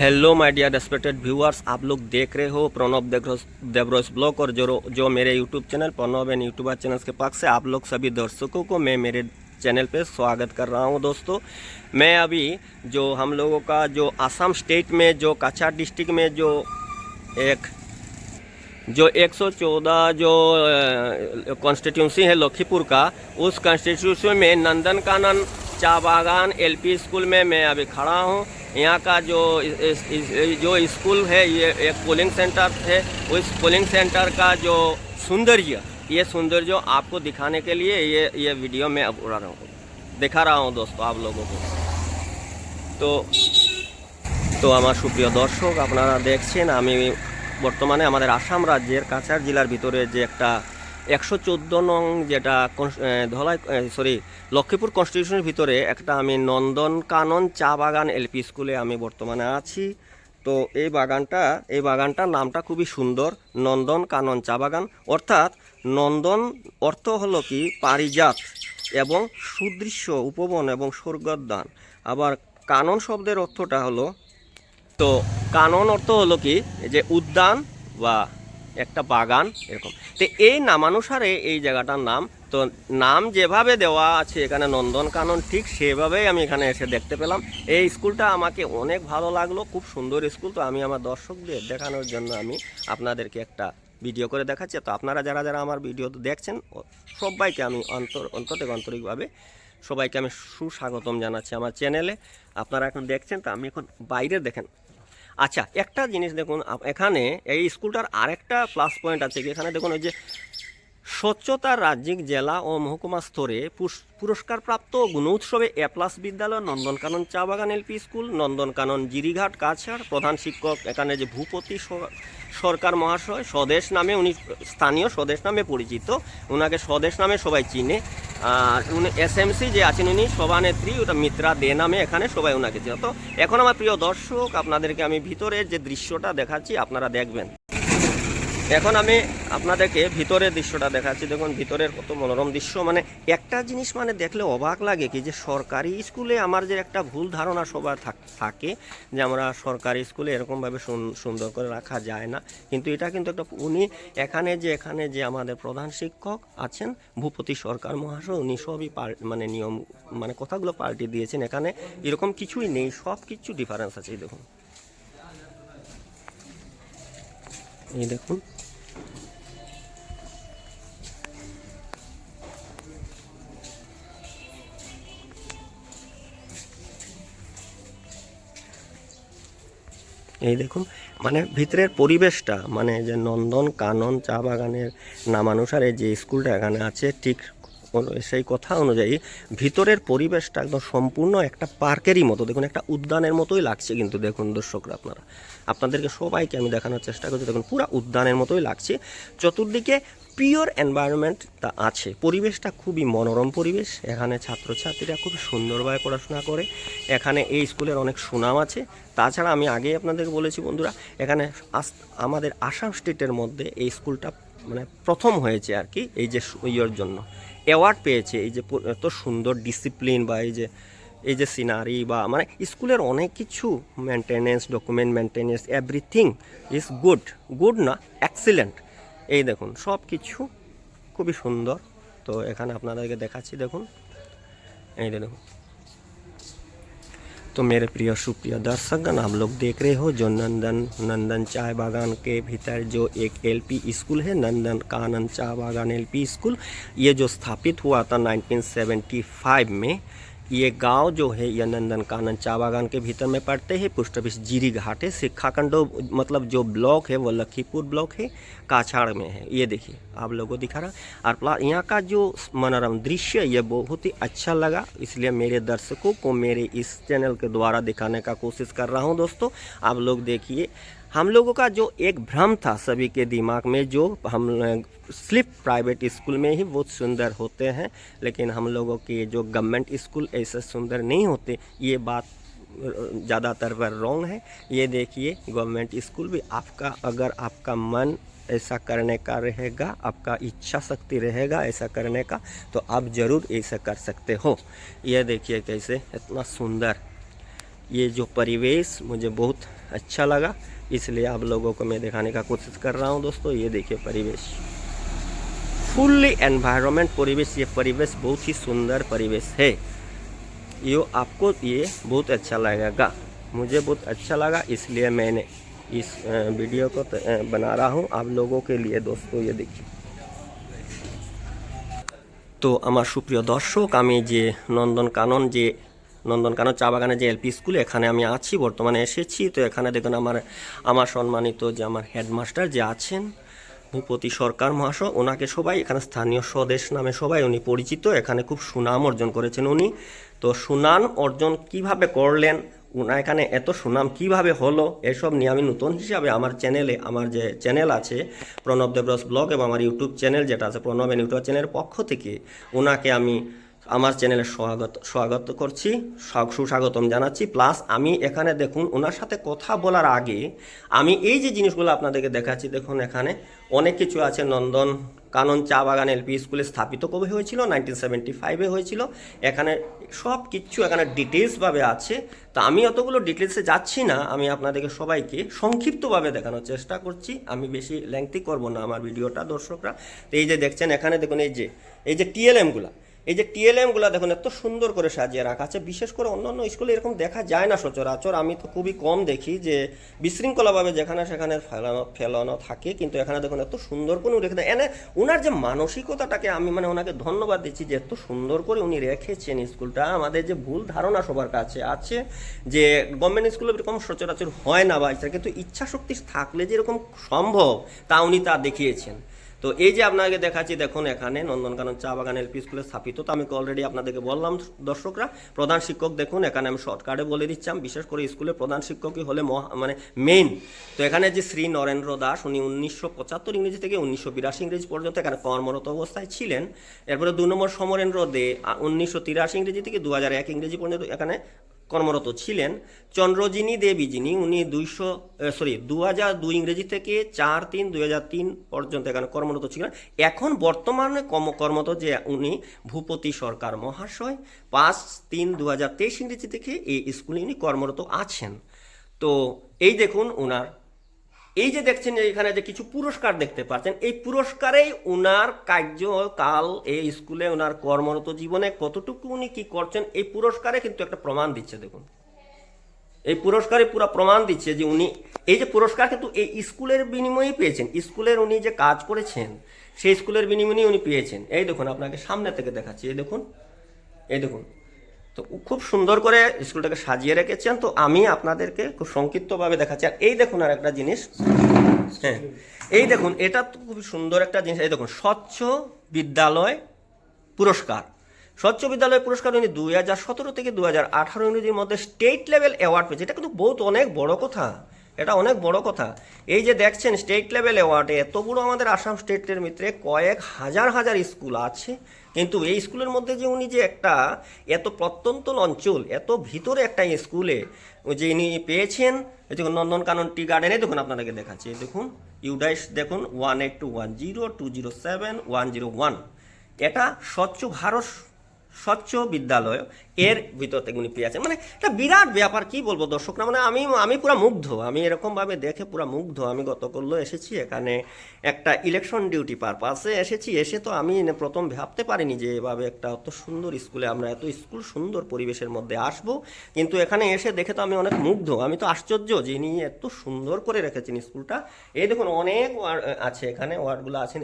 Hello my dear respected viewers, आप लोग देख रहे हो प्रणब देवरोस ब्लॉग और जो मेरे YouTube channel Pranab and YouTuber channel के पक्ष से आप लोग सभी दर्शकों को मैं मेरे चैनल पे स्वागत कर रहा हूं। दोस्तों, मैं अभी जो हम लोगों का जो असम स्टेट में जो काछार डिस्ट्रिक्ट में जो 114 जो कॉन्स्टिट्यूंसी है लखीपुर का, उस कॉन्स्टिट्यूंसी में नंदनकानन चा बागान एलपी स्कूल में मैं अभी खड़ा हूँ। यहाँ का जो स्कूल है ये एक पोलिंग सेंटर है। उस पोलिंग सेंटर का जो सौंदर्य आपको दिखाने के लिए ये वीडियो में अब दिखा रहा हूँ दोस्तों आप लोगों को। तो আমার সুপ্রিয় দর্শক, আপনারা দেখছেন আমি বর্তমানে আমাদের আসাম রাজ্যের কাছাড় জেলার ভিতরে যে একটা 114 নং যেটা লক্ষ্মীপুর কনস্টিটিউশনের ভিতরে একটা আমি নন্দনকানন চা বাগান এলপি স্কুলে আমি বর্তমানে আছি। তো এই বাগানটার নামটা খুবই সুন্দর, নন্দনকানন চা বাগান। অর্থাৎ নন্দন অর্থ হলো কি পারিজাত এবং সুদৃশ্য উপবন এবং স্বর্গোদ্যান। আবার কানন শব্দের অর্থটা হলো, তো কানন অর্থ হলো কি যে উদ্যান বা একটা বাগান এরকম। তো এই নামানুসারে এই জায়গাটার নাম, তো নাম যেভাবে দেওয়া আছে এখানে নন্দনকানন, ঠিক সেভাবেই আমি এখানে এসে দেখতে পেলাম। এই স্কুলটা আমাকে অনেক ভালো লাগলো, খুব সুন্দর স্কুল। তো আমি আমার দর্শকদের দেখানোর জন্য আমি আপনাদেরকে একটা ভিডিও করে দেখাচ্ছি। তো আপনারা যারা আমার ভিডিও দেখছেন সবাইকে আমি আন্তরিকভাবে সবাইকে আমি সুস্বাগতম জানাচ্ছি আমার চ্যানেলে। আপনারা এখন দেখছেন, তো আমি এখন বাইরে দেখেন। আচ্ছা, একটা জিনিস দেখুন, এখানে এই স্কুলটার আরেকটা প্লাস পয়েন্ট আছে। এখানে দেখুন ওই যে স্বচ্ছতা রাজ্যিক জেলা ও মহকুমা স্তরে পুরস্কারপ্রাপ্ত গুণোৎসবে A+ বিদ্যালয় নন্দনকানন চা বাগান এলপি স্কুল, নন্দনকানন জিরিঘাট কাছাড়। প্রধান শিক্ষক এখানে যে ভূপতি সরকার মহাশয়, স্বদেশ নামে উনি স্থানীয় স্বদেশ নামে পরিচিত, ওনাকে স্বদেশ নামে সবাই চিনে। আর উনি SMC যে আছেন উনি সভানেত্রী, ওটা মিত্রা দে নামে এখানে সবাই ওনাকে চিনে। তো এখন আমার প্রিয় দর্শক, আপনাদেরকে আমি ভিতরের যে দৃশ্যটা দেখাচ্ছি আপনারা দেখবেন। এখন আমি আপনাদেরকে ভিতরের দৃশ্যটা দেখাচ্ছি। দেখুন ভিতরের কত মনোরম দৃশ্য। মানে একটা জিনিস মানে দেখলে অবাক লাগে কি, যে সরকারি স্কুলে আমার যে একটা ভুল ধারণা সবার থাকে যে আমরা সরকারি স্কুলে এরকমভাবে সুন্দর করে রাখা যায় না, কিন্তু এটা কিন্তু একটা এখানে যে আমাদের প্রধান শিক্ষক আছেন ভূপতি সরকার মহাশয়, উনি সবই মানে নিয়ম মানে কথাগুলো পাল্টে দিয়েছেন। এখানে এরকম কিছুই নেই, সব কিছু ডিফারেন্স আছে। দেখুন, এই দেখুন এই দেখুন মানে ভিতরের পরিবেশটা, মানে যে নন্দনকানন চা বাগানের নামানুসারে যে স্কুলটা এখানে আছে, ঠিক সেই কথা অনুযায়ী ভিতরের পরিবেশটা একদম সম্পূর্ণ একটা পার্কেরই মতো, দেখুন একটা উদ্যানের মতোই লাগছে। কিন্তু দেখুন দর্শকরা, আপনাদেরকে সবাইকে আমি দেখানোর চেষ্টা করছি। দেখুন পুরো উদ্যানের মতোই লাগছে, চতুর্দিকে পিওর এনভায়রনমেন্টটা আছে, পরিবেশটা খুবই মনোরম পরিবেশ। এখানে ছাত্রছাত্রীরা খুব সুন্দরভাবে পড়াশোনা করে। এখানে এই স্কুলের অনেক সুনাম আছে। তাছাড়া আমি আগেই আপনাদেরকে বলেছি বন্ধুরা, এখানে আমাদের আসাম স্টেটের মধ্যে এই স্কুলটা মানে প্রথম হয়েছে আর কি, এই যে ইয়ের জন্য অ্যাওয়ার্ড পেয়েছে। এই যে এত সুন্দর ডিসিপ্লিন বা এই যে সিনারি বা মানে স্কুলের অনেক কিছু maintenance, document maintenance, everything is good না এক্সিলেন্ট। এই দেখুন সব কিছু খুবই সুন্দর। তো এখানে আপনাদেরকে দেখাচ্ছি, দেখুন এই দেখুন। तो मेरे प्रिय सुप्रिय दर्शकगण, आप लोग देख रहे हो जो नंदन चाय बागान के भीतर जो एक एलपी स्कूल है, नंदनकानन चा बागान एलपी स्कूल। ये जो स्थापित हुआ था 1975 में। ये गांव जो है ये नंदनकानन चा बागान के भीतर में पड़ते हैं। पोस्ट ऑफिस जीरीघाट है। शिक्षाखंड मतलब जो ब्लॉक है वो लखीपुर ब्लॉक है, काछाड़ में है। ये देखिए आप लोगों को दिखा रहा। और यहाँ का जो मनोरम दृश्य ये बहुत ही अच्छा लगा, इसलिए मेरे दर्शकों को मेरे इस चैनल के द्वारा दिखाने का कोशिश कर रहा हूँ। दोस्तों आप लोग देखिए, हम लोगों का जो एक भ्रम था सभी के दिमाग में, जो हम सिर्फ प्राइवेट स्कूल में ही बहुत सुंदर होते हैं, लेकिन हम लोगों के जो गवर्नमेंट स्कूल ऐसे सुंदर नहीं होते, ये बात ज़्यादातर पर रॉन्ग है। ये देखिए गवर्नमेंट स्कूल भी आपका, अगर आपका मन ऐसा करने का रहेगा, आपका इच्छा शक्ति रहेगा ऐसा करने का, तो आप ज़रूर ऐसा कर सकते हो। ये देखिए कैसे इतना सुंदर ये जो परिवेश मुझे बहुत अच्छा लगा, इसलिए आप लोगों को मैं दिखाने का कोशिश कर रहा हूँ दोस्तों। ये देखिए परिवेश, फुल्ली एनवायरनमेंट परिवेश, ये परिवेश बहुत ही सुंदर परिवेश है। ये आपको ये बहुत अच्छा लगेगा, मुझे बहुत अच्छा लगा, इसलिए मैंने इस वीडियो को बना रहा हूँ आप लोगों के लिए दोस्तों। ये देखिए, তো আমার সুপ্রিয় দর্শক, আমি যে নন্দনকানন চা বাগানে যে এলপি স্কুলে এখানে আমি আছি, বর্তমানে এসেছি। তো এখানে দেখুন আমার সম্মানিত যে আমার হেডমাস্টার যে আছেন ভূপতি সরকার মহাশয়, ওনাকে সবাই এখানে স্থানীয় স্বদেশ নামে সবাই উনি পরিচিত। এখানে খুব সুনাম অর্জন করেছেন উনি। তো সুনাম অর্জন কিভাবে করলেন, ওনা এখানে এত সুনাম কিভাবে হলো, এসব নিয়ে আমি নতুন হিসাবে আমার চ্যানেলে, আমার যে চ্যানেল আছে প্রণব দেবরস ব্লগ এবং আমার ইউটিউব চ্যানেল যেটা আছে প্রণব ইউটিউব চ্যানেলের পক্ষ থেকে ওনাকে আমি আমার চ্যানেলে স্বাগত করছি, সুস্বাগতম জানাচ্ছি। প্লাস আমি এখানে দেখুন ওনার সাথে কথা বলার আগে আমি এই যে জিনিসগুলো আপনাদেরকে দেখাচ্ছি, দেখুন এখানে অনেক কিছু আছে। নন্দনকানন চা বাগান এলপি স্কুলে স্থাপিত কবে হয়েছিল, 1975-এ হয়েছিল। এখানে সব কিছু এখানে ডিটেলসভাবে আছে। তো আমি অতগুলো ডিটেলসে যাচ্ছি না, আমি আপনাদেরকে সবাইকে সংক্ষিপ্তভাবে দেখানোর চেষ্টা করছি। আমি বেশি লেংথি করব না আমার ভিডিওটা দর্শকরা। তো এই যে দেখছেন এখানে দেখুন এই যে টিএলএমগুলো দেখুন এত সুন্দর করে সাজিয়ে রাখা আছে। বিশেষ করে অন্যান্য স্কুলে এরকম দেখা যায় না সচরাচর, আমি তো খুবই কম দেখি যে বিশৃঙ্খলাভাবে যেখানে সেখানে ফেলানো থাকে। কিন্তু এখানে দেখুন এত সুন্দর করে রেখে এনে ওনার যে মানসিকতাটাকে আমি ওনাকে ধন্যবাদ দিচ্ছি যে এত সুন্দর করে উনি রেখেছেন স্কুলটা। আমাদের যে ভুল ধারণা সবার কাছে আছে যে গভর্নমেন্ট স্কুলে এরকম সচরাচর হয় না বা কিন্তু ইচ্ছা শক্তি থাকলে যে এরকম সম্ভব তা উনি তা দেখিয়েছেন। তো এই যে আপনাকে দেখাচ্ছি দেখুন এখানে নন্দনকানন চা বাগান এলপি স্কুলে স্থাপিত। তো আমি অলরেডি আপনাদেরকে বললাম দর্শকরা, প্রধান শিক্ষক দেখুন এখানে আমি শর্টকাটে বলে দিচ্ছিলাম। বিশেষ করে স্কুলের প্রধান শিক্ষকই হলে মেইন। তো এখানে যে শ্রী নরেন্দ্র দাস, উনি 1975 ইংরেজি থেকে 1982 ইংরেজি পর্যন্ত এখানে কর্মরত অবস্থায় ছিলেন। এরপরে 2 নম্বর সমরেন্দ্র দে 1983 ইংরেজি থেকে 2001 ইংরেজি পর্যন্ত এখানে কর্মরত ছিলেন। চন্দ্রজিনী দেবী যিনি উনি 2002 ইংরেজি থেকে 4/3/2003 পর্যন্ত এখানে কর্মরত ছিলেন। এখন বর্তমানে কর্মরত যে উনি ভূপতি সরকার মহাশয় 5/3/2023 ইংরেজি থেকে এই স্কুলে উনি কর্মরত আছেন। তো এই দেখুন ওনার এই যে দেখছেন এখানে যে কিছু পুরস্কার দেখতে পাচ্ছেন, এই পুরস্কারেই ওনার কার্যকাল এই স্কুলে ওনার কর্মরত জীবনে কতটুকু উনি কি করছেন এই পুরস্কারে কিন্তু একটা প্রমাণ দিচ্ছে। দেখুন এই পুরস্কারে পুরো প্রমাণ দিচ্ছে যে উনি এই যে পুরস্কার কিন্তু এই স্কুলের বিনিময়েই পেয়েছেন। স্কুলের উনি যে কাজ করেছেন সেই স্কুলের বিনিময়ে উনি পেয়েছেন। এই দেখুন আপনাকে সামনে থেকে দেখাচ্ছি, এই দেখুন তো খুব সুন্দর করে স্কুলটাকে সাজিয়ে রেখেছেন। তো আমি আপনাদেরকে খুব সংক্ষিপ্তভাবে দেখাচ্ছি। আর এই দেখুন আর একটা জিনিস, হ্যাঁ এই দেখুন এটা তো খুব সুন্দর একটা জিনিস। এই দেখুন স্বচ্ছ বিদ্যালয় পুরস্কার, স্বচ্ছ বিদ্যালয় পুরস্কার উনি 2017 থেকে 2018 ইংরেজির মধ্যে স্টেট লেভেল অ্যাওয়ার্ড পেয়েছে। এটা কিন্তু অনেক বড় কথা, এটা অনেক বড় কথা। এই যে দেখছেন স্টেট লেভেল অ্যাওয়ার্ডে এত বড় আমাদের আসাম স্টেটের ভিতরে কয়েক হাজার স্কুল আছে, কিন্তু এই স্কুলের মধ্যে যে উনি যে একটা এত প্রত্যন্ত অঞ্চল এত ভিতরে একটা স্কুলে যে ইনি পেয়েছেন। এই দেখুন নন্দনকানন টি গার্ডেনে দেখুন আপনাদেরকে দেখাচ্ছি, দেখুন ইউডাইস দেখুন 18210207101 এটা স্বচ্ছ বিদ্যালয় এর ভিতর থেকে উনি পেয়ে আছেন। এটা বিরাট ব্যাপার, কি বলবো দর্শকরা, আমি পুরো মুগ্ধ, আমি এরকমভাবে দেখে পুরো মুগ্ধ। আমি গতকালও এসেছি এখানে একটা ইলেকশন ডিউটি পারপাসে এসেছি। এসে তো আমি প্রথম ভাবতে পারিনি যে এভাবে একটা অত সুন্দর স্কুলে আমরা এত সুন্দর পরিবেশের মধ্যে আসব। কিন্তু এখানে এসে দেখে তো আমি অনেক মুগ্ধ, আমি তো আশ্চর্য যে ইনি এত সুন্দর করে রেখেছেন স্কুলটা। এই দেখুন অনেক আছে এখানে ওয়ার্ডগুলো আছেন।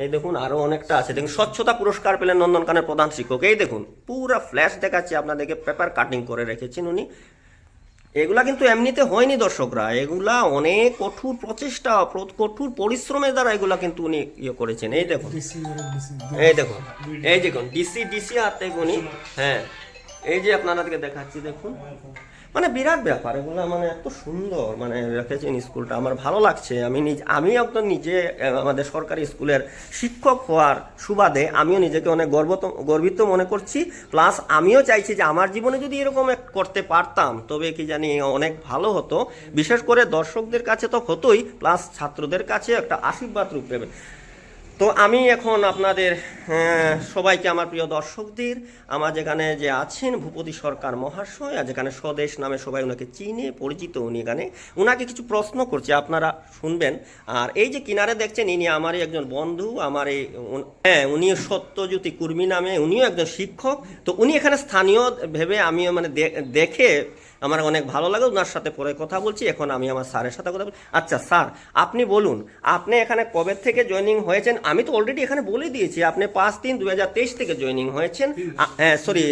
এই দেখুন আরো অনেকটা আছে। দেখুন স্বচ্ছতা পুরস্কার পেলেন নন্দনকাননের প্রধান শিক্ষক। এই দেখুন পুরো ফ্ল্যাশ দেখাচ্ছি আপনাদেরকে, পেপার কাটিং করে রেখেছেন উনি। এগুলা কিন্তু এমনিতে হয়নি দর্শকরা, এগুলা অনেক কঠোর প্রচেষ্টা কঠোর পরিশ্রমের দ্বারা এগুলা কিন্তু উনি করেছেন। এই দেখুন ডিসি হাতে উনি, হ্যাঁ এই যে আপনাদেরকে দেখাচ্ছি দেখুন, বিরাট ব্যাপার এগুলো, এত সুন্দর রেখেছেন স্কুলটা। আমার ভালো লাগছে। আমি একদম নিজে আমাদের সরকারি স্কুলের শিক্ষক হওয়ার সুবাদে আমিও নিজেকে অনেক গর্বিত মনে করছি। প্লাস আমিও চাইছি যে আমার জীবনে যদি এরকম করতে পারতাম তবে কি জানি অনেক ভালো হতো। বিশেষ করে দর্শকদের কাছে তো হতোই, প্লাস ছাত্রদের কাছে একটা আশীর্বাদ রূপে তো আমি এখন আপনাদের সবাইকে, আমার প্রিয় দর্শকদের, আমার যেখানে যে আছেন ভূপতি সরকার মহাশয়, আর যেখানে স্বদেশ নামে সবাই ওনাকে চিনে পরিচিত, উনি এখানে ওনাকে কিছু প্রশ্ন করছে, আপনারা শুনবেন। আর এই যে কিনারে দেখছেন, ইনি আমারই একজন বন্ধু, আমার এই হ্যাঁ, উনি সত্যজ্যোতি কুর্মী নামে, উনিও একজন শিক্ষক। তো উনি এখানে স্থানীয় ভেবে আমিও মানে দেখে আমার অনেক ভালো লাগে, ওনার সাথে পরে কথা বলছি। এখন আমি আমার স্যারের সাথে কথা বলছি। আচ্ছা স্যার, আপনি বলুন, আপনি এখানে কবে থেকে জয়েনিং হয়েছেন? আমি তো অলরেডি এখানে বলে দিয়েছি, আপনি 5/3/2023 থেকে জয়েনিং হয়েছেন। হ্যাঁ সরি,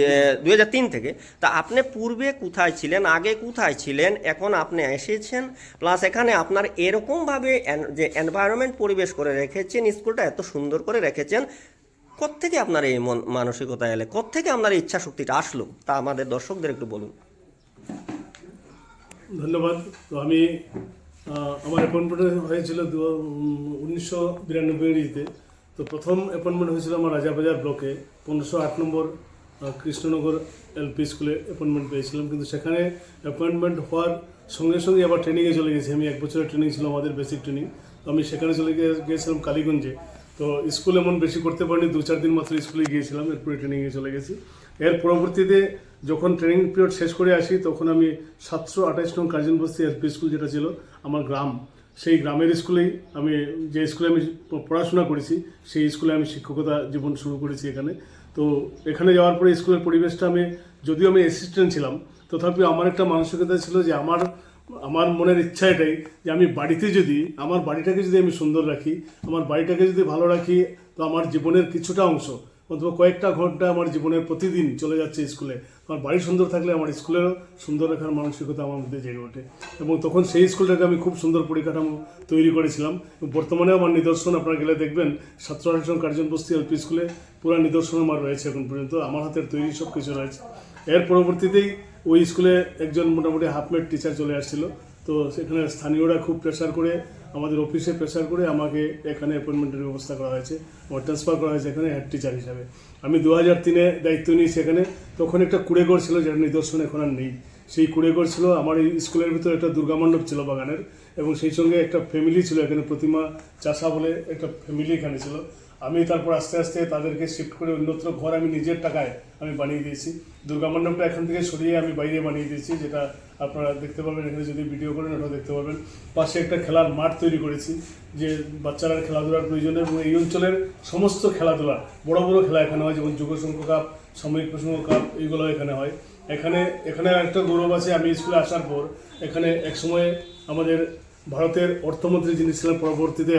2003 থেকে। তা আপনি পূর্বে কোথায় ছিলেন, আগে কোথায় ছিলেন, এখন আপনি এসেছেন, প্লাস এখানে আপনার এরকমভাবে যে এনভায়রনমেন্ট পরিবেশ করে রেখেছেন, স্কুলটা এত সুন্দর করে রেখেছেন, কোত্থেকে আপনার এই মানসিকতা এলে, কোত্থেকে আপনার এই ইচ্ছা শক্তিটা আসলো, তা আমাদের দর্শকদের একটু বলুন। ধন্যবাদ। তো আমি আমার অ্যাপয়েন্টমেন্ট হয়েছিল 1992-তে। তো প্রথম অ্যাপয়েন্টমেন্ট হয়েছিল আমার রাজাবাজার ব্লকে 1508 নম্বর কৃষ্ণনগর এলপি স্কুলে অ্যাপয়েন্টমেন্ট পেয়েছিলাম। কিন্তু সেখানে অ্যাপয়েন্টমেন্ট হওয়ার সঙ্গে সঙ্গে আবার ট্রেনিংয়ে চলে গেছি। আমি 1 বছরের ট্রেনিং ছিল আমাদের, বেসিক ট্রেনিং। তো আমি সেখানে চলে গিয়েছিলাম কালীগঞ্জে। তো স্কুল এমন বেশি করতে পারিনি, 2-4 দিন মাত্র স্কুলে গিয়েছিলাম, এরপরে ট্রেনিংয়ে চলে গেছি। এর পরবর্তীতে যখন ট্রেনিং পিরিয়ড শেষ করে আসি, তখন আমি 728 নং কার্জন বস্তি এলপি স্কুল, যেটা ছিল আমার গ্রাম, সেই গ্রামের স্কুলেই আমি, যে স্কুলে আমি পড়াশোনা করেছি, সেই স্কুলে আমি শিক্ষকতা জীবন শুরু করেছি এখানে। তো এখানে যাওয়ার পরে স্কুলের পরিবেশটা, যদিও আমি অ্যাসিস্ট্যান্ট ছিলাম, তথাপি আমার একটা মানসিকতা ছিল যে আমার মনের ইচ্ছা এটাই যে আমি বাড়িতে যদি, আমার বাড়িটাকে যদি আমি সুন্দর রাখি, আমার বাড়িটাকে যদি ভালো রাখি, তো আমার জীবনের কিছুটা অংশ, অথবা কয়েকটা ঘন্টা আমার জীবনের প্রতিদিন চলে যাচ্ছে স্কুলে। আমার বাড়ি সুন্দর থাকলে আমার স্কুলেরও সুন্দর রাখার মানসিকতা আমার মধ্যে জেগে ওঠে। এবং তখন সেই স্কুলটাকে আমি খুব সুন্দর পরিকাঠামো তৈরি করেছিলাম। বর্তমানে আমার নিদর্শন আপনারা গেলে দেখবেন 728 নং কার্জন বস্তি এলপি স্কুলে পুরো নিদর্শন আমার রয়েছে এখন পর্যন্ত, আমার হাতের তৈরি সব কিছু রয়েছে। এর পরবর্তীতেই ওই স্কুলে একজন মোটামুটি হাফমেড টিচার চলে আসছিল। তো সেখানে স্থানীয়রা খুব প্রেশার করে, আমাদের অফিসে প্রেশার করে আমাকে এখানে অ্যাপয়েন্টমেন্টের ব্যবস্থা করা হয়েছে, আমার ট্রান্সফার করা হয়েছে এখানে হেড টিচার হিসাবে। আমি 2003-এ দায়িত্ব নিই সেখানে। তখন একটা কুড়েঘর ছিল, যার নিদর্শন এখন আর নেই। সেই কুড়েঘর ছিল, আমার এই স্কুলের ভিতরে একটা দুর্গা মণ্ডপ ছিল বাগানের, এবং সেই সঙ্গে একটা ফ্যামিলি ছিল এখানে, প্রতিমা চাষা বলে একটা ফ্যামিলি এখানে ছিল। আমি তারপর আস্তে আস্তে তাদেরকে শিফট করে অন্যত্র ঘর আমি নিজের টাকায় আমি বানিয়ে দিয়েছি। দুর্গা মণ্ডপটা এখান থেকে সরিয়ে আমি বাইরে বানিয়ে দিয়েছি, যেটা আপনারা দেখতে পাবেন এখানে, যদি ভিডিও করেন ওটাও দেখতে পাবেন। পাশে একটা খেলার মাঠ তৈরি করেছি, যে বাচ্চারা খেলাধুলার প্রয়োজনে, এবং এই অঞ্চলের সমস্ত খেলাধুলা, বড় বড় খেলা এখানে হয়, যেমন যুগসংঘ কাপ, সাময়িক প্রসঙ্গ কাপ, এইগুলো এখানে হয়। এখানে একটা গৌরব আছে, আমি স্কুলে আসার পর এখানে একসময় আমাদের ভারতের অর্থমন্ত্রী যিনি ছিলেন, পরবর্তীতে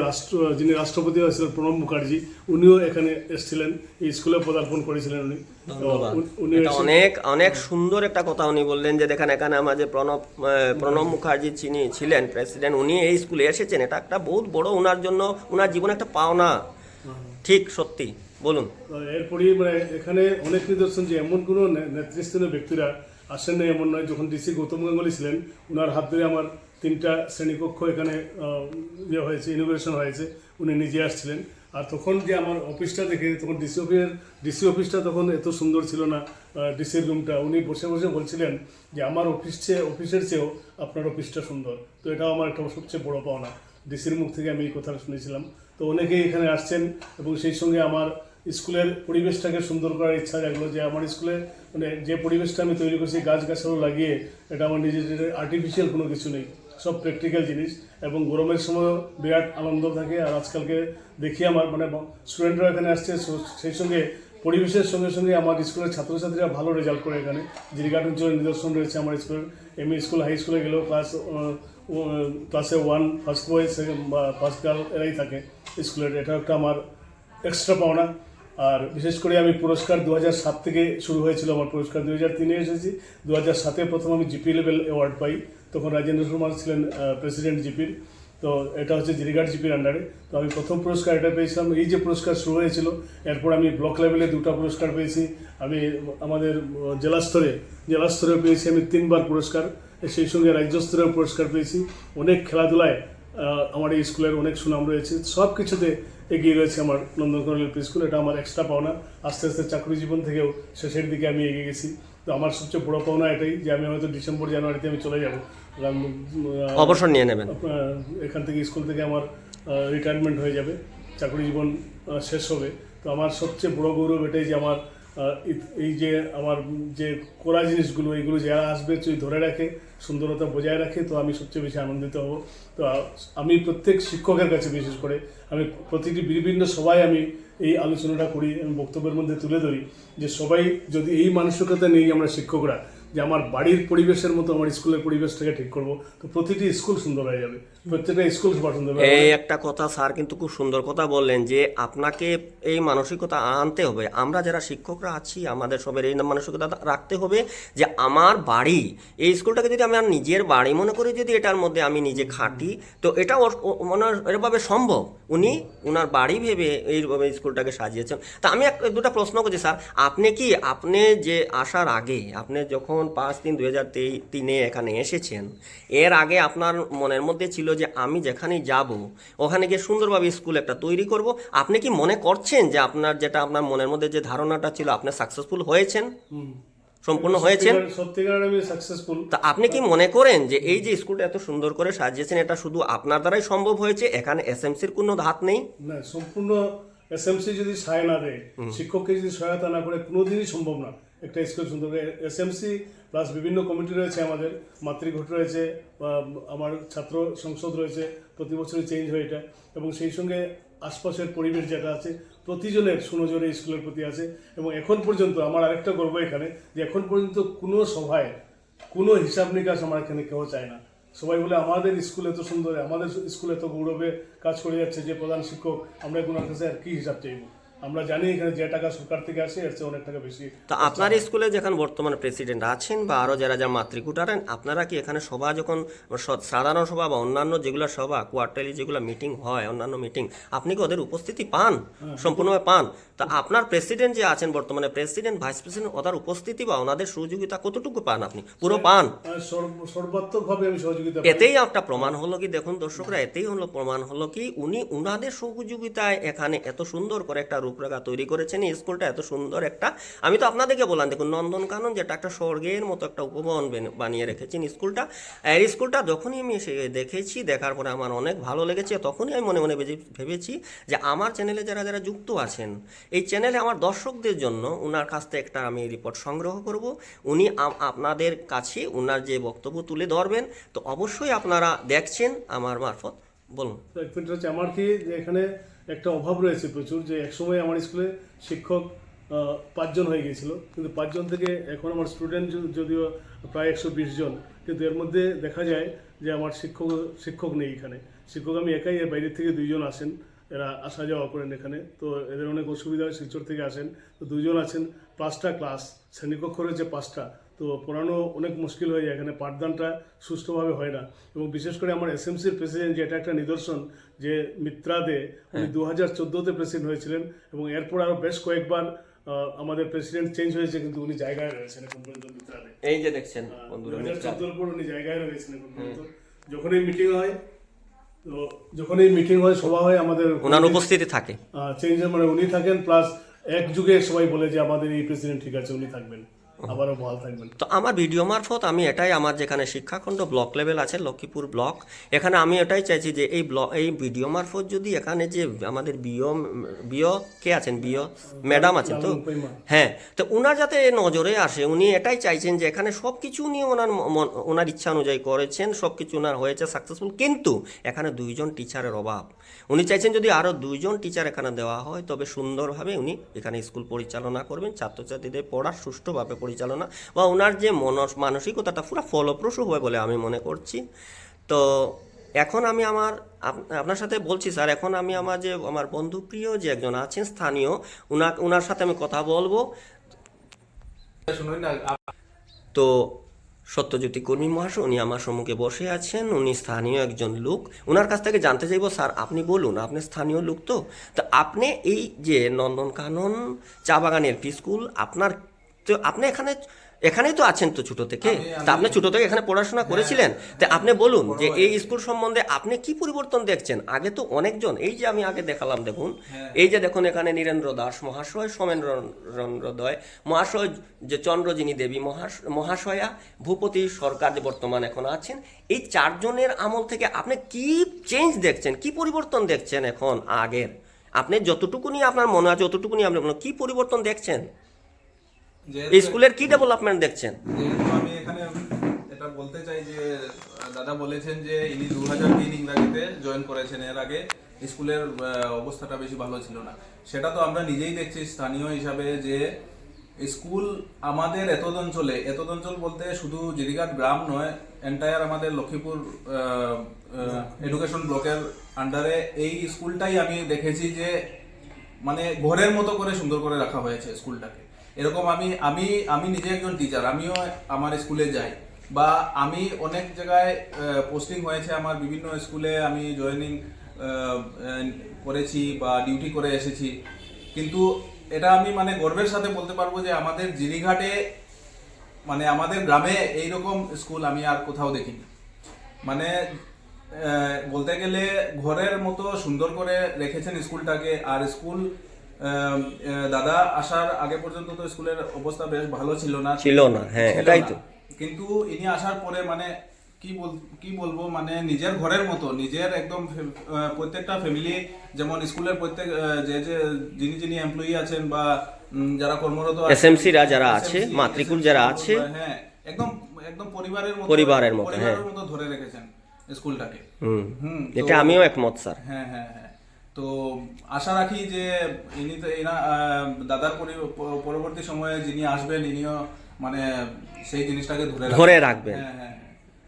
যিনি রাষ্ট্রপতি হয়েছিলেন প্রণব মুখার্জি, উনিও এখানে এসেছিলেন, এই স্কুলে পদার্পণ করেছিলেন উনি। অনেক অনেক সুন্দর একটা কথা উনি বললেন, যে দেখেন এখানে আমাদের প্রণব মুখার্জি যিনি ছিলেন প্রেসিডেন্ট, উনি এই স্কুলে এসেছেন। এটা একটা বহুত বড় ওনার জন্য, ওনার জীবনে একটা পাওনা। ঠিক, সত্যি বলুন। এরপরই এখানে অনেক নিদর্শন, যে এমন কোনো নেতৃস্থানীয় ব্যক্তিরা আসেন না এমন নয়। যখন ডিসি গৌতম গাঙ্গুলি ছিলেন, ওনার হাত ধরে আমার 3টা শ্রেণীকক্ষ এখানে হয়েছে, ইনোগ্রেশন হয়েছে, উনি নিজে আসছিলেন। আর তখন যে আমার অফিসটা দেখে, তখন ডিসি অফিসটা তখন এত সুন্দর ছিল না, ডিসির রুমটা। উনি বসে বসে বলছিলেন যে আমার অফিসের চেয়েও আপনার অফিসটা সুন্দর। তো এটাও আমার একটা সবচেয়ে বড় পাওনা, ডিসির মুখ থেকে আমি এই কথাটা শুনেছিলাম। তো অনেকেই এখানে আসছেন, এবং সেই সঙ্গে আমার স্কুলের পরিবেশটাকে সুন্দর করার ইচ্ছা জাগলো, যে আমার স্কুলে যে পরিবেশটা আমি তৈরি করছি গাছগাছালো লাগিয়ে, এটা আমার নিজের আর্টিফিশিয়াল কোনো কিছু নেই, সব প্র্যাকটিক্যাল জিনিস। এবং গরমের সময় বিরাট আনন্দ থাকে। আর আজকালকে দেখি আমার স্টুডেন্টরা এখানে আসছে, সেই সঙ্গে পরিবেশের সঙ্গে সঙ্গে আমার স্কুলের ছাত্রছাত্রীরা ভালো রেজাল্ট করে। এখানে জিরিঘাট অঞ্চলের নিদর্শন রয়েছে আমার স্কুলের। এমই স্কুল, হাই স্কুলে গেলেও ক্লাসে 1 ফার্স্ট বয় বা ফার্স্ট গার্ল এরাই থাকে স্কুলের। এটা একটা আমার এক্সট্রা পাওনা। আর বিশেষ করে আমি পুরস্কার 2007 থেকে শুরু হয়েছিল আমার পুরস্কার, 2003-এ এসেছি। 2007-এ প্রথম আমি জিপি লেভেল অ্যাওয়ার্ড পাই, তখন রাজেন্দ্র শর্মা ছিলেন প্রেসিডেন্ট জিপির। তো এটা হচ্ছে জিরিঘাট জিপির আন্ডারে। তো আমি প্রথম পুরস্কার এটা পেয়েছিলাম। এই যে পুরস্কার শুরু হয়েছিল, এরপর আমি ব্লক লেভেলে 2টা পুরস্কার পেয়েছি। আমি আমাদের জেলা স্তরেও পেয়েছি আমি 3বার পুরস্কার, সেই সঙ্গে রাজ্য স্তরেও পুরস্কার পেয়েছি। অনেক খেলাধুলায় আমার এই স্কুলের অনেক সুনাম রয়েছে, সব কিছুতে এগিয়ে রয়েছে আমার নন্দনকানন এলপি স্কুল। এটা আমার এক্সট্রা পাওনা। আস্তে আস্তে চাকরি জীবন থেকেও শেষের দিকে আমি এগিয়ে গেছি। তো আমার সবচেয়ে বড় পাওনা এটাই, যে আমি হয়তো ডিসেম্বর জানুয়ারিতে আমি চলে যাব, অবসর নিয়ে নেবেন এখান থেকে, স্কুল থেকে আমার রিটায়ারমেন্ট হয়ে যাবে। চাকরি জীবন শেষ হবে। তো আমার সবচেয়ে বড় গৌরব এটাই যে আমার এই যে আমার যে করা জিনিসগুলো এইগুলো যারা আসবে যদি ধরে রাখে, সুন্দরতা বজায় রাখে, তো আমি সবচেয়ে বেশি আনন্দিত হব। তো আমি প্রত্যেক শিক্ষকের কাছে বিশেষ করে আমি প্রতিটি বিভিন্ন সভায় আমি এই আলোচনাটা করি, আমি বক্তব্যের মধ্যে তুলে ধরি যে সবাই যদি এই মানসিকতা নেই আমরা শিক্ষকরা যে আমার বাড়ির পরিবেশের মতো আমার স্কুলের পরিবেশটাকে ঠিক করব, তো প্রতিটি স্কুল সুন্দর হয়ে যাবে, প্রত্যেকটা স্কুল সবার সুন্দর হবে। এই একটা কথা স্যার কিন্তু খুব সুন্দর কথা বললেন যে আপনাকে এই মানসিকতা আনতে হবে। আমরা যারা শিক্ষকরা আছি আমাদের সবের এই মানসিকতা রাখতে হবে যে আমার বাড়ি, এই স্কুলটাকে যদি আমি আমার নিজের বাড়ি মনে করি, যদি এটার মধ্যে আমি নিজে খাটি, তো এটা মনে এরভাবে সম্ভব। উনি ওনার বাড়ি ভেবে এইভাবে স্কুলটাকে সাজিয়েছেন। তা আমি দুটো প্রশ্ন করছি স্যার, আপনি যে আসার আগে, আপনি যখন 5/3/2023 এখানে এসেছেন, এর আগে আপনার মনের মধ্যে ছিল যে আমি যেখানেই যাব ওখানে গিয়ে সুন্দরভাবে স্কুল একটা তৈরি করব। আপনি কি মনে করছেন যে আপনার মনের মধ্যে যে ধারণাটা ছিল আপনি সাকসেসফুল হয়েছেন, সম্পূর্ণ হয়েছেন? সত্যিকার আমি সাকসেসফুল। তা আপনি কি মনে করেন যে এই যে স্কুলটা এত সুন্দর করে সাজিয়েছেন এটা শুধু আপনার দ্বারাই সম্ভব হয়েছে, এখানে এসএমসির কোনো হাত নেই? না, সম্পূর্ণ এসএমসি যদি সহায় না দেয়, শিক্ষককে যদি সহায়তা না করে, কোনোদিনই সম্ভব না একটা স্কুল সুন্দর। এসএমসি প্লাস বিভিন্ন কমিটি রয়েছে, আমাদের মাতৃঘট রয়েছে, বা আমার ছাত্র সংসদ রয়েছে, প্রতি বছরই চেঞ্জ হয় এটা, এবং সেই সঙ্গে আশপাশের পরিবেশ যেটা আছে প্রতিজনের সুনজরে স্কুলের প্রতি আছে। এবং এখন পর্যন্ত আমার আরেকটা গর্ব এখানে যে এখন পর্যন্ত কোনো সভায় কোনো হিসাব নিকাশ আমার এখানে কেউ চায় না। সবাই বলে আমাদের স্কুল এত সুন্দর, আমাদের স্কুল এত গৌরবে কাজ করে যাচ্ছে যে প্রধান শিক্ষক, আমরা ওনার কাছে আর কি হিসাব চাইব? আমরা জানি এখানে যে টাকা সরকার থেকে আসে এর চেয়ে অনেক টাকা বেশি। তা আপনার স্কুলে যেখানে বর্তমানে প্রেসিডেন্ট আছেন বা আরও যারা যারা মাতৃকুট আছেন, আপনারা কি এখানে সভা যখন সাধারণ সভা বা অন্যান্য যেগুলো সভা কোয়ার্টারলি যেগুলো মিটিং হয়, অন্যান্য মিটিং, আপনি কি ওদের উপস্থিতি পান? সম্পূর্ণভাবে পান? তা আপনার প্রেসিডেন্ট যে আছেন বর্তমানে, প্রেসিডেন্ট ভাইস প্রেসিডেন্ট, ওদের উপস্থিতি বা ওনাদের সহযোগিতা কতটুকু পান? আপনি পুরো পান? সর্বাত্মকভাবে আমি সহযোগিতা পাই। এতেই একটা প্রমাণ হলো কি, দেখুন দর্শকরা, এতেই হলো প্রমাণ হলো কি উনি উনাদের সহযোগিতায় এখানে এত সুন্দর করে একটা রূপরেখা তৈরি করেছেন। এই স্কুলটা এত সুন্দর একটা, আমি তো আপনাদেরকে বললাম, দেখুন নন্দনকানন যেটা একটা স্বর্গের মতো একটা উপবন বানিয়ে রেখেছেন স্কুলটা। এই স্কুলটা যখনই আমি এসে দেখেছি, দেখার পরে আমার অনেক ভালো লেগেছে। তখনই আমি মনে মনে ভেবেছি যে আমার চ্যানেলে যারা যারা যুক্ত আছেন, এই চ্যানেলে আমার দর্শকদের জন্য ওনার কাছ থেকে একটা আমি রিপোর্ট সংগ্রহ করব। উনি আপনাদের কাছে ওনার যে বক্তব্য তুলে ধরবেন, তো অবশ্যই আপনারা দেখছেন আমার মারফত। বলুন। এক মিনিট হচ্ছে, আমার কি যে এখানে একটা অভাব রয়েছে প্রচুর, যে একসময় আমার স্কুলে শিক্ষক 5 জন হয়ে গিয়েছিল, কিন্তু 5 জন থেকে এখন আমার স্টুডেন্ট যদিও প্রায় 120 জন, কিন্তু এর মধ্যে দেখা যায় যে আমার শিক্ষক নেই এখানে। শিক্ষক আমি একাই, এর বাইরের থেকে 2 জন আসেন, এরা আসা যাওয়া করেন এখানে, তো এদের অনেক অসুবিধা হয়, শিলচর থেকে আসেন, তো 2 জন আছেন, 5টা ক্লাস, শ্রেণীকক্ষ রয়েছে 5টা, তো পড়ানো অনেক মুশকিল হয়ে যায়, এখানে পাঠদানটা সুষ্ঠুভাবে হয় না। এবং বিশেষ করে আমার এসএমসির প্রেসিডেন্ট, যে এটা একটা নিদর্শন যে মিত্রা দে, উনি 2014-তে প্রেসিডেন্ট হয়েছিলেন, এবং এরপর আরও বেশ কয়েকবার আমাদের প্রেসিডেন্ট চেঞ্জ হয়েছে, কিন্তু উনি জায়গায় রয়েছেন এখন পর্যন্ত মিত্রা দে। এই যে দেখছেন বন্ধুরা, 2014-এর পর উনি জায়গায় রয়েছেন এখন পর্যন্ত। যখনই মিটিং হয়, তো যখনই মিটিং হয়, সভা হয়, আমাদের ওনার উপস্থিতি থাকে। চেঞ্জ মানে উনি থাকেন, প্লাস এক যুগে সবাই বলে যে আমাদের এই প্রেসিডেন্ট ঠিক আছে, উনি থাকবেন, আবারও বহাল থাকবেন। তো আমার ভিডিও মারফত আমি এটাই, আমার যেখানে শিক্ষাখণ্ড ব্লক লেভেল আছে, লক্ষ্মীপুর ব্লক, এখানে আমি এটাই চাইছি যে এই ভিডিও মারফত যদি এখানে যে আমাদের বিও কে আছেন, বিও ম্যাডাম আছেন তো, হ্যাঁ, তো ওনার যাতে নজরে আসে, উনি এটাই চাইছেন যে এখানে সব কিছু উনি ওনার ইচ্ছা অনুযায়ী করেছেন, সব কিছু ওনার হয়েছে সাকসেসফুল, কিন্তু এখানে 2 জন টিচারের অভাব। উনি চাইছেন যদি আরও 2 জন টিচার এখানে দেওয়া হয়, তবে সুন্দরভাবে উনি এখানে স্কুল পরিচালনা করবেন, ছাত্রছাত্রীদের পড়ার সুষ্ঠুভাবে পরিচালনা বা ওনার যে মানসিকতাটা পুরো ফলপ্রসূ হবে বলে আমি মনে করছি। তো এখন আমি আপনার সাথে বলছি স্যার, এখন আমি আমার বন্ধুপ্রিয় যে একজন আছেন স্থানীয়, ওনার সাথে আমি কথা বলবো। তো সত্যজ্যোতি কর্মী মহাশয়, উনি আমার সম্মুখে বসে আছেন, উনি স্থানীয় একজন লোক। ওনার কাছ থেকে জানতে চাইবো, স্যার আপনি বলুন, আপনি স্থানীয় লোক তো আপনি এই যে নন্দনকানন চা বাগান এলপি স্কুল, আপনি এখানেই তো আছেন তো ছোট থেকে, তা আপনি ছোট থেকে এখানে পড়াশোনা করেছিলেন, তা আপনি বলুন যে এই স্কুল সম্বন্ধে আপনি কি পরিবর্তন দেখছেন। আগে তো অনেকজন, এই যে আমি আগে দেখালাম, দেখুন এই যে দেখুন এখানে নীরেন্দ্র দাস মহাশয়, সোমেন্দ্রদয় মহাশয়, যে চন্দ্রজিনী দেবী মহাশয়া, ভূপতি সরকার যে বর্তমান এখন আছেন, এই 4 জনের আমল থেকে আপনি কি চেঞ্জ দেখছেন, কি পরিবর্তন দেখছেন এখন আগের আপনি যতটুকুনি আপনার মনে আছে ততটুকুনি আপনি কি পরিবর্তন দেখছেন, যেহেতু স্কুলের কি ডেভেলপমেন্ট দেখছেন? যেহেতু আমি এখানে এটা বলতে চাই যে দাদা বলেছেন যে ইনি 2003 ইংরাজিতে জয়েন করেছেন, এর আগে স্কুলের অবস্থাটা বেশি ভালো ছিল না। সেটা তো আমরা নিজেই দেখছি স্থানীয় হিসাবে যে স্কুল আমাদের এতদ অঞ্চল বলতে শুধু জিরিঘাট গ্রাম নয়, এন্টায়ার আমাদের লক্ষ্মীপুর এডুকেশন ব্লকের আন্ডারে এই স্কুলটাই আমি দেখেছি যে মানে ঘরের মতো করে সুন্দর করে রাখা হয়েছে স্কুলটাকে। এরকম আমি নিজে একজন টিচার, আমিও আমার স্কুলে যাই, বা আমি অনেক জায়গায় পোস্টিং হয়েছে আমার, বিভিন্ন স্কুলে আমি জয়েনিং করেছি বা ডিউটি করে এসেছি, কিন্তু এটা আমি মানে গর্বের সাথে বলতে পারবো যে আমাদের জিরিঘাটে মানে আমাদের গ্রামে এইরকম স্কুল আমি আর কোথাও দেখিনি। মানে বলতে গেলে ঘরের মতো সুন্দর করে রেখেছেন স্কুলটাকে। আর স্কুল দাদা আসার আগে পর্যন্ত তো স্কুলের অবস্থা বেশ ভালো ছিল না, হ্যাঁ, এটাই তো। কিন্তু ইনি আসার পরে মানে কি বলবো, মানে নিজের ঘরের মতো, নিজের একদম প্রত্যেকটা ফ্যামিলি, যেমন স্কুলের প্রত্যেক যে যিনি এমপ্লয়ি আছেন বা যারা কর্মরত এসএমসি রা যারা আছে, মাতৃকুল যারা আছে, হ্যাঁ একদম পরিবারের মতো ধরে রেখেছেন স্কুলটাকে। এটা আমিও একমত স্যার। হ্যাঁ, তো আশা রাখি যে দাদার পরবর্তী সময়ে যিনি আসবেন ইনিও মানে সেই জিনিসটাকে ধরে রাখবেন। হ্যাঁ,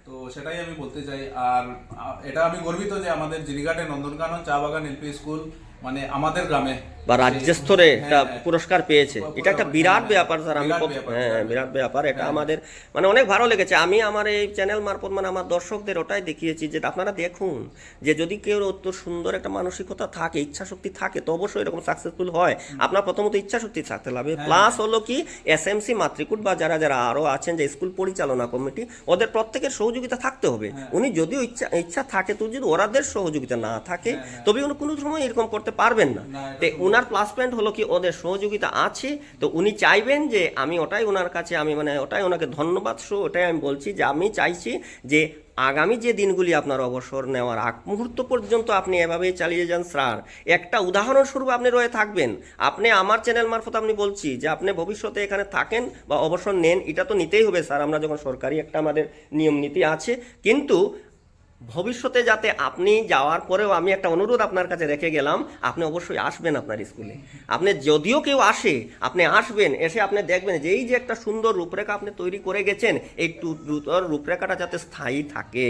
তো সেটাই আমি বলতে চাই। আর এটা আমি গর্বিত যে আমাদের জিরিঘাটে নন্দনকানন চা বাগান এলপি স্কুল মানে আমাদের গ্রামে বা রাজ্য স্তরে একটা পুরস্কার পেয়েছে। এটা একটা বিরাট ব্যাপার স্যার। বিরাট ব্যাপার এটা আমাদের মানে অনেক ভালো লেগেছে। আমি আমার এই চ্যানেল মারফত মানে আমার দর্শকদের ওটাই দেখিয়েছি যে আপনারা দেখুন যে যদি কেউ অত সুন্দর একটা মানসিকতা থাকে, ইচ্ছা শক্তি থাকে, তো অবশ্যই এরকম সাকসেসফুল হয়। আপনার প্রথমত ইচ্ছা শক্তি থাকতে হবে, প্লাস হলো কি এসএমসি মাতৃকুট বা যারা আরো আছেন যে স্কুল পরিচালনা কমিটি, ওদের প্রত্যেকের সহযোগিতা থাকতে হবে। উনি যদিও ইচ্ছা থাকে, তো যদি ওরাদের সহযোগিতা না থাকে তবে উনি কোনো সময় এরকম করতে পারবেন না। উনার প্লাস পয়েন্ট হলো কি ওদের সহযোগিতা আছে, তো উনি চাইবেন যে আমি ওটাই ওনার কাছে আমি মানে ওটাই ওনাকে ধন্যবাদ ওটাই আমি বলছি যে আমি চাইছি যে আগামী যে দিনগুলি আপনার অবসর নেওয়ার আগ মুহূর্ত পর্যন্ত আপনি এভাবেই চালিয়ে যান স্যার। একটা উদাহরণস্বরূপ আপনি রয়ে থাকবেন। আপনি আমার চ্যানেল মারফত আপনি বলছি যে আপনি ভবিষ্যতে এখানে থাকেন বা অবসর নেন, এটা তো নিতেই হবে স্যার, আমরা যখন সরকারি একটা আমাদের নিয়ম নীতি আছে, কিন্তু ভবিষ্যতে যাতে আপনি যাওয়ার পরেও আমি একটা অনুরোধ আপনার কাছে রেখে গেলাম, আপনি অবশ্যই আসবেন আপনার স্কুলে। আপনি যদিও কেউ আসে, আপনি আসবেন, এসে আপনি দেখবেন যে এই যে একটা সুন্দর রূপরেখা আপনি তৈরি করে গেছেন, এই রূপরেখাটা যাতে স্থায়ী থাকে।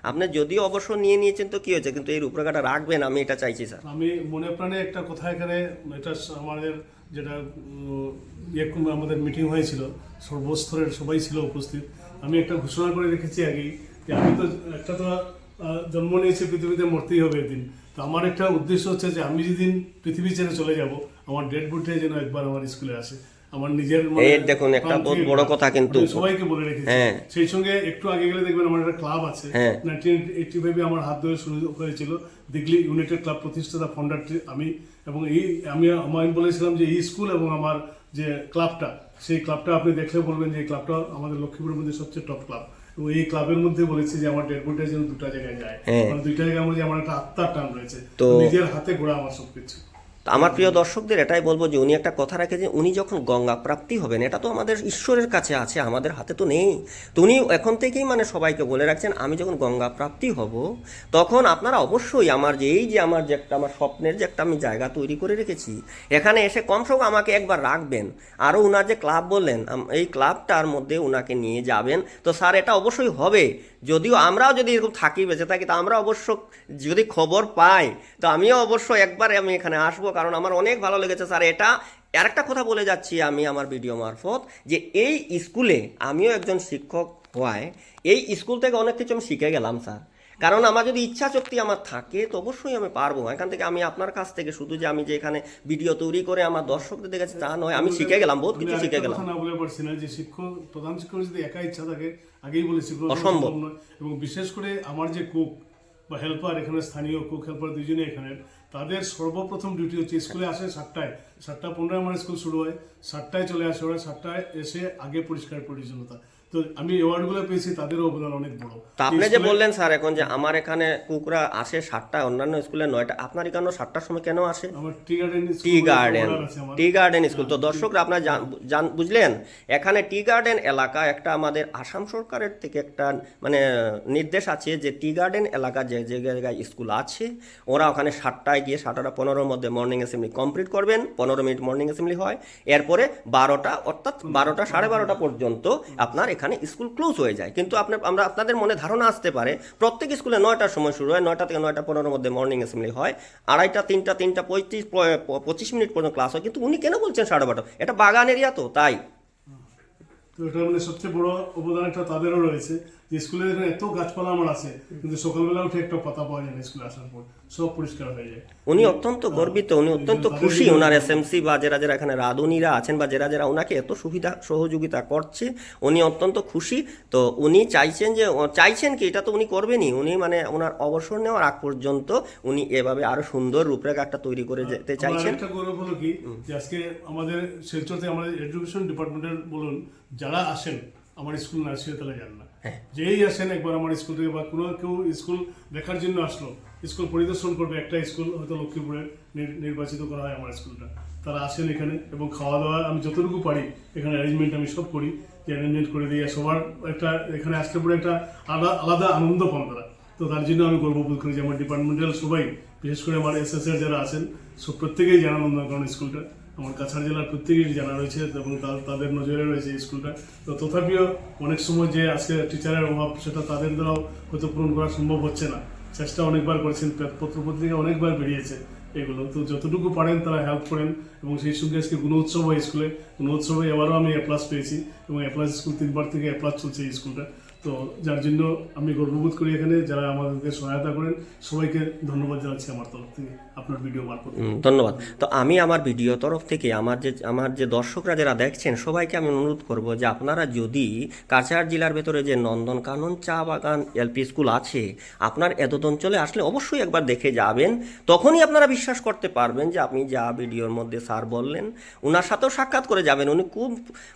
আপনি যদিও অবসর নিয়েছেন তো কি হয়েছে, কিন্তু এই রূপরেখাটা রাখবেন, আমি এটা চাইছি স্যার। আমি মনে প্রাণে একটা কথা এখানে, এটা আমাদের যেটা আমাদের মিটিং হয়েছিল, সর্বস্তরের সবাই ছিল উপস্থিত। আমি একটা ঘোষণা করে রেখেছি আগেই যে আমি তো একটা তো জন্ম নিয়েছি, পৃথিবীতে মরতেই হবে একদিন। তো আমার একটা উদ্দেশ্য হচ্ছে যে আমি যেদিন পৃথিবী ছেড়ে চলে যাব, আমার ডেড বডিটা যেন একবার আমার স্কুলে আসে। আমার নিজের দেখুন একটা বহুত বড় কথা, কিন্তু সবাইকে বলে রেখেছি। সেই সঙ্গে একটু আগে গেলে দেখবেন আমার একটা ক্লাব আছে, 1985 আমার হাত ধরে শুরু হয়েছিল, দিগলি ইউনাইটেড ক্লাব প্রতিষ্ঠাতা ফাউন্ডার আমি। এবং আমি বলেছিলাম যে এই স্কুল এবং আমার যে ক্লাবটা, সেই ক্লাবটা আপনি দেখলে বলবেন যে এই ক্লাবটা আমাদের লক্ষ্মীপুরের মধ্যে সবচেয়ে টপ ক্লাব। এবং এই ক্লাবের মধ্যে বলেছি যে আমার ডেড বডিটা যেন দুটা জায়গায় যায়, মানে দুইটা জায়গায় আমার একটা আত্মার টান রয়েছে, নিজের হাতে গড়া আমার সবকিছু। আমার প্রিয় দর্শকদের এটাই বলবো যে উনি একটা কথা রাখে যে উনি যখন গঙ্গা প্রাপ্তি হবেন, এটা তো আমাদের ঈশ্বরের কাছে আছে, আমাদের হাতে তো নেই। তো উনি এখন থেকেই মানে সবাইকে বলে রাখছেন আমি যখন গঙ্গা প্রাপ্তি হব তখন আপনারা অবশ্যই আমার যে এই যে আমার যে একটা আমার স্বপ্নের যে একটা আমি জায়গা তৈরি করে রেখেছি, এখানে এসে কমসে কম আমাকে একবার রাখবেন। আরও উনার যে ক্লাব বললেন, এই ক্লাবটার মধ্যে উনাকে নিয়ে যাবেন। তো স্যার এটা অবশ্যই হবে, যদিও আমরাও যদি এরকম থাকি, বেঁচে থাকি, তো আমরা অবশ্য যদি খবর পাই তো আমিও অবশ্য একবার আমি এখানে আসবো, কারণ আমার অনেক ভালো লেগেছে স্যার। এটা আরেকটা কথা বলে যাচ্ছি আমি আমার ভিডিও মারফত, যে এই স্কুলে আমিও একজন শিক্ষক হওয়ায় এই স্কুল থেকে অনেক কিছু আমি শিখে গেলাম স্যার। কারণ আমার যদি ইচ্ছা শক্তি আমার থাকে তো অবশ্যই আমি পারবো। এখান থেকে আমি আপনার কাছ থেকে শুধু যে আমি যে এখানে ভিডিও তৈরি করে আমার দর্শকদের দেখেছি তা নয়, আমি শিখে গেলাম, বহুত কিছু শিখে গেলাম। না বলে পারছি না যে প্রধান শিক্ষক যদি একা ইচ্ছা থাকে, আগেই বলেছি অসম্ভব নয়। এবং বিশেষ করে আমার যে কুক বা হেল্পার, এখানে স্থানীয় কুক হেল্পার দুজনে এখানে, তাদের সর্বপ্রথম ডিউটি হচ্ছে স্কুলে আসে 7:15 আমার স্কুল শুরু হয়, 7টায় চলে আসে ওরা, 7টায় এসে আগে পরিষ্কার পরিচ্ছন্নতা। তো আমি অ্যাওয়ার্ডগুলো পেয়েছি, তাদেরও অবদান অনেক বড়। তা আপনি যে বললেন স্যার এখন যে আমার এখানে কুকরা আসে 7টা, অন্যান্য স্কুলে 9টা, আপনার এখানে 7টার সময় কেন আসে? আমার tea garden tea garden school. তো দর্শকরা আপনার বুঝলেন, এখানে টি গার্ডেন এলাকা একটা আমাদের আসাম সরকারের থেকে একটা মানে নির্দেশ আছে যে টি গার্ডেন এলাকা যে যে জায়গায় স্কুল আছে ওরা ওখানে 7টায় গিয়ে 7:15-র মধ্যে মর্নিং অ্যাসেম্বলি কমপ্লিট করবেন। 15 মিনিট মর্নিং অ্যাসেম্বলি হয়, এরপরে 12টা অর্থাৎ 12টা 12:30 পর্যন্ত আপনার এখানে স্কুল ক্লোজ হয়ে যায়। কিন্তু আপনাদের মনে ধারণা আসতে পারে প্রত্যেক স্কুলে 9টার সময় শুরু হয়, 9টা থেকে 9:15-র মধ্যে মর্নিং অ্যাসেম্বলি হয়, 2:30, 3টা, 3:25 মিনিট পর্যন্ত ক্লাস হয়। কিন্তু উনি কেন বলছেন 12:30? এটা বাগান এরিয়া তো তাই। তো এটা মানে সবচেয়ে বড় অবদান একটা তাদেরও রয়েছে যে স্কুলের এখানে এত গাছপালা আমার আছে, কিন্তু সকালবেলা উঠে একটা পাতা পাওয়া যায় না, স্কুলে আসার পর সব পরিষ্কার হয়ে যায়। উনি অত্যন্ত গর্বিত, উনি অত্যন্ত খুশি। ওনার এসএমসি বা যারা যারা এখানে রাঁধুনিরা আছেন বা যারা যারা ওনাকে এত সুবিধা সহযোগিতা করছে, উনি অত্যন্ত খুশি। তো উনি চাইছেন কি এটা তো উনি করবেনই, উনি মানে ওনার অবসর নেওয়ার আগ পর্যন্ত উনি এভাবে আরো সুন্দর রূপরেখা একটা তৈরি করে যেতে চাইছেন। একটা গৌরব হলো কি যে আজকে আমাদের শিলচরতে আমাদের এডুকেশন ডিপার্টমেন্টের বলুন যারা আসেন আমার স্কুল নার্সারি তাহলে জান না, যেই আসেন একবার আমার স্কুল থেকে বা কোনো কেউ স্কুল দেখার জন্য আসলো, স্কুল পরিদর্শন করবে, একটা স্কুল হয়তো লক্ষ্মীপুরের নির্বাচিত করা হয় আমার স্কুলটা, তারা আসেন এখানে এবং খাওয়া দাওয়া আমি যতটুকু পারি এখানে অ্যারেঞ্জমেন্ট আমি সব করি, যে অ্যারেঞ্জমেন্ট করে দিয়ে সবার একটা এখানে আসলে পরে একটা আলাদা আনন্দ পান তারা। তো তার জন্য আমি গর্ববোধ করি যে আমার ডিপার্টমেন্টাল সবাই, বিশেষ করে আমার এসএসএর যারা আছেন সব প্রত্যেকেই জানান কারণ স্কুলটা আমার কাছাড় জেলার প্রত্যেকেই জানা রয়েছে এবং তাদের নজরে রয়েছে এই স্কুলটা। তো তথাপিও অনেক সময় যে আজকে টিচারের অভাব সেটা তাদের দ্বারাও হয়তো পূরণ করা সম্ভব হচ্ছে না, চেষ্টা অনেকবার করেছেন, পত্রপত্রিকা অনেকবার বেরিয়েছে এগুলো, তো যতটুকু পারেন তারা হেল্প করেন। এবং সেই সঙ্গে আজকে গুণোৎসব হয় স্কুলে, গুণোৎসবে এবারও আমি A+ পেয়েছি এবং A+ স্কুল 3বার থেকে A+ চলছে এই স্কুলটা। তো যার জন্য আমি গর্ববোধ করি এখানে যারা আমাদেরকে সহায়তা করেন সবাইকে ধন্যবাদ জানাচ্ছি আমার তরফ থেকে আপনার ভিডিও মারফত। ধন্যবাদ। তো আমি আমার ভিডিও তরফ থেকে আমার যে দর্শকরা যারা দেখছেন সবাইকে আমি অনুরোধ করব যে আপনারা যদি কাছাড় জেলার ভেতরে যে নন্দনকানন চা বাগান এলপি স্কুল আছে আপনার এতদ অঞ্চলে আসলে অবশ্যই একবার দেখে যাবেন, তখনই আপনারা বিশ্বাস করতে পারবেন যে আপনি যা ভিডিওর মধ্যে স্যার বললেন ওনার সাথেও সাক্ষাৎ করে যাবেন। উনি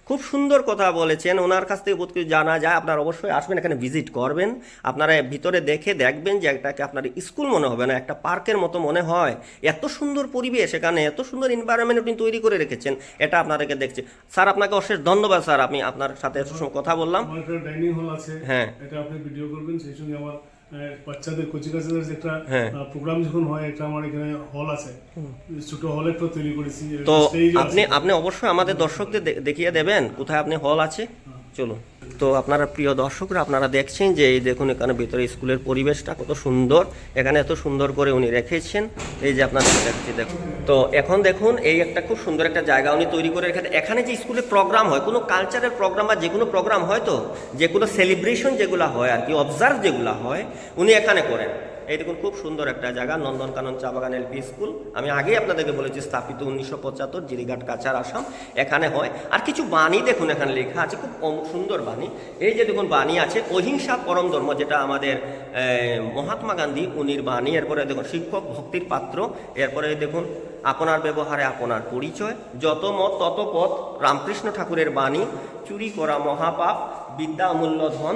খুব সুন্দর কথা বলেছেন, ওনার কাছ থেকে বহুত কিছু জানা যায়। আপনারা অবশ্যই আসবেন, এখানে ভিজিট করবেন, আপনারা ভিতরে দেখবেন যে এটাকে আপনার স্কুল মনে হবে না, একটা পার্কের মতো মনে হয়। এত সুন্দর পরিবেশ এখানে, এত সুন্দর এনভায়রনমেন্ট আপনি তৈরি করে রেখেছেন, এটা আপনাদেরকে দেখছে। স্যার আপনাকে অশেষ ধন্যবাদ স্যার, আমি আপনার সাথে এত সময় কথা বললাম। আমার একটা ডাইনিং হল আছে, হ্যাঁ এটা আপনি ভিডিও করবেন, সেই সঙ্গে আমার বাচ্চাদের কচিকাচাদের যে একটা প্রোগ্রাম যখন হয় এটা আমার এখানে হল আছে, ছোট হল একটা তৈরি করেছি। তো আপনি অবশ্যই আমাদের দর্শকদের দেখিয়ে দেবেন কোথায় আপনি হল আছে, চলুন। তো আপনারা প্রিয় দর্শকরা আপনারা দেখছেন যে এই দেখুন এখানে ভিতরে স্কুলের পরিবেশটা কত সুন্দর, এখানে এত সুন্দর করে উনি রেখেছেন, এই যে আপনারা দেখছি দেখুন। তো এখন দেখুন এই একটা খুব সুন্দর একটা জায়গা উনি তৈরি করে রেখেছেন। এখানে যে স্কুলে প্রোগ্রাম হয়, কোনো কালচারাল প্রোগ্রাম বা যে কোনো প্রোগ্রাম হয়, তো যে কোনো সেলিব্রেশন যেগুলো হয় আর কি, অবজার্ভ যেগুলো হয় উনি এখানে করেন। এই দেখুন খুব সুন্দর একটা জায়গা নন্দনকানন চা বাগান এলপি স্কুল। আমি আগেই আপনাদেরকে বলেছি স্থাপিত 1975, জিরিঘাট, কাছাড়, আসাম, এখানে হয়। আর কিছু বাণী দেখুন এখানে লেখা আছে, খুব সুন্দর বাণী। এই যে দেখুন বাণী আছে, অহিংসা পরম ধর্ম, যেটা আমাদের মহাত্মা গান্ধী উনির বাণী। এরপরে দেখুন শিক্ষক ভক্তির পাত্র, এরপরে দেখুন আপনার ব্যবহারে আপনার পরিচয়, যত মত তত পথ, রামকৃষ্ণ ঠাকুরের বাণী, চুরি করা মহাপাপ, বিদ্যা অমূল্য ধন,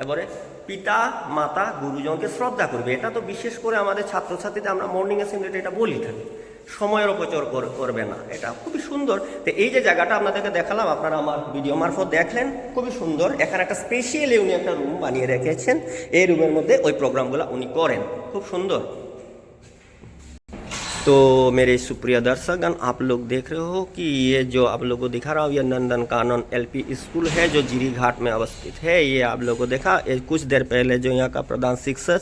এবারে পিতা মাতা গুরুজনকে শ্রদ্ধা করবে। এটা তো বিশেষ করে আমাদের ছাত্রছাত্রীদের আমরা মর্নিং অ্যাসেম্বলিতে এটা বলি থাকি, সময়ের অপচয় করবে না, এটা খুবই সুন্দর। তো এই যে জায়গাটা আপনাদেরকে দেখালাম, আপনারা আমার ভিডিও মারফত দেখলেন, খুবই সুন্দর। এখানে একটা স্পেশালি উনি একটা রুম বানিয়ে রেখেছেন, এই রুমের মধ্যে ওই প্রোগ্রামগুলো উনি করেন, খুব সুন্দর। तो मेरे सुप्रिय दर्शकगण, आप लोग देख रहे हो कि ये जो आप लोगों को दिखा रहा हूँ ये नंदनकानन एलपी स्कूल है जो जिरीघाट में अवस्थित है। ये आप लोगों को देखा कुछ देर पहले जो यहाँ का प्रधान शिक्षक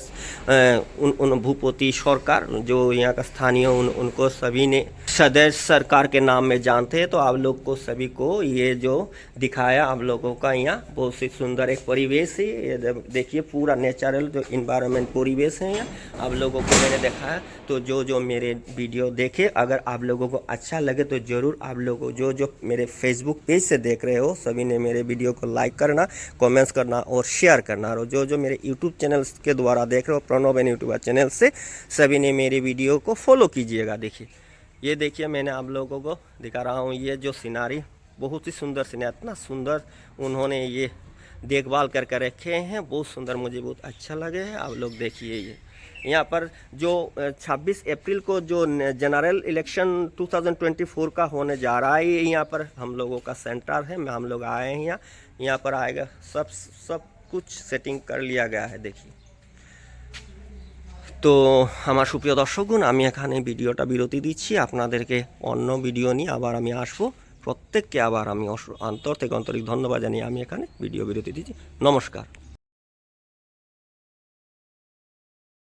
उन भूपति सरकार जो यहाँ का स्थानीय उनको सभी ने सदस्य सरकार के नाम में जानते हैं। तो आप लोग को सभी को ये जो दिखाया आप लोगों का यहाँ बहुत ही सुंदर एक परिवेश है। ये देखिए पूरा नेचुरल जो इन्वायरमेंट परिवेश है यहाँ आप लोगों को मैंने दिखाया। तो जो मेरे वीडियो देखे अगर आप लोगों को अच्छा लगे तो ज़रूर आप लोगों जो मेरे फेसबुक पेज से देख रहे हो सभी ने मेरे वीडियो को लाइक करना, कमेंट्स करना और शेयर करना। और जो मेरे यूट्यूब चैनल के द्वारा देख रहे हो प्रणव एन यूट्यूबर चैनल से सभी ने मेरे वीडियो को फॉलो कीजिएगा। देखिए मैंने आप लोगों को दिखा रहा हूँ ये जो सीनरी बहुत ही सुंदर सीनरी, इतना सुंदर उन्होंने ये देखभाल करके रखे हैं, बहुत सुंदर, मुझे बहुत अच्छा लगे है। आप लोग देखिए ये यहाँ पर जो 26 अप्रैल को जो जनरल इलेक्शन 2024 का होने जा रहा है, यहाँ पर हम लोगों का सेंटर है, हम लोग आए हैं यहाँ पर आएगा, सब कुछ सेटिंग कर लिया गया है। देखिए, তো আমার সুপ্রিয় দর্শকগণ, আমি এখানে ভিডিওটা বিরতি দিচ্ছি, আপনাদেরকে অন্য ভিডিও নিয়ে আবার আমি আসবো। প্রত্যেককে আবার আমি অন্তর থেকে আন্তরিক ধন্যবাদ জানিয়ে আমি এখানে ভিডিও বিরতি দিচ্ছি। নমস্কার।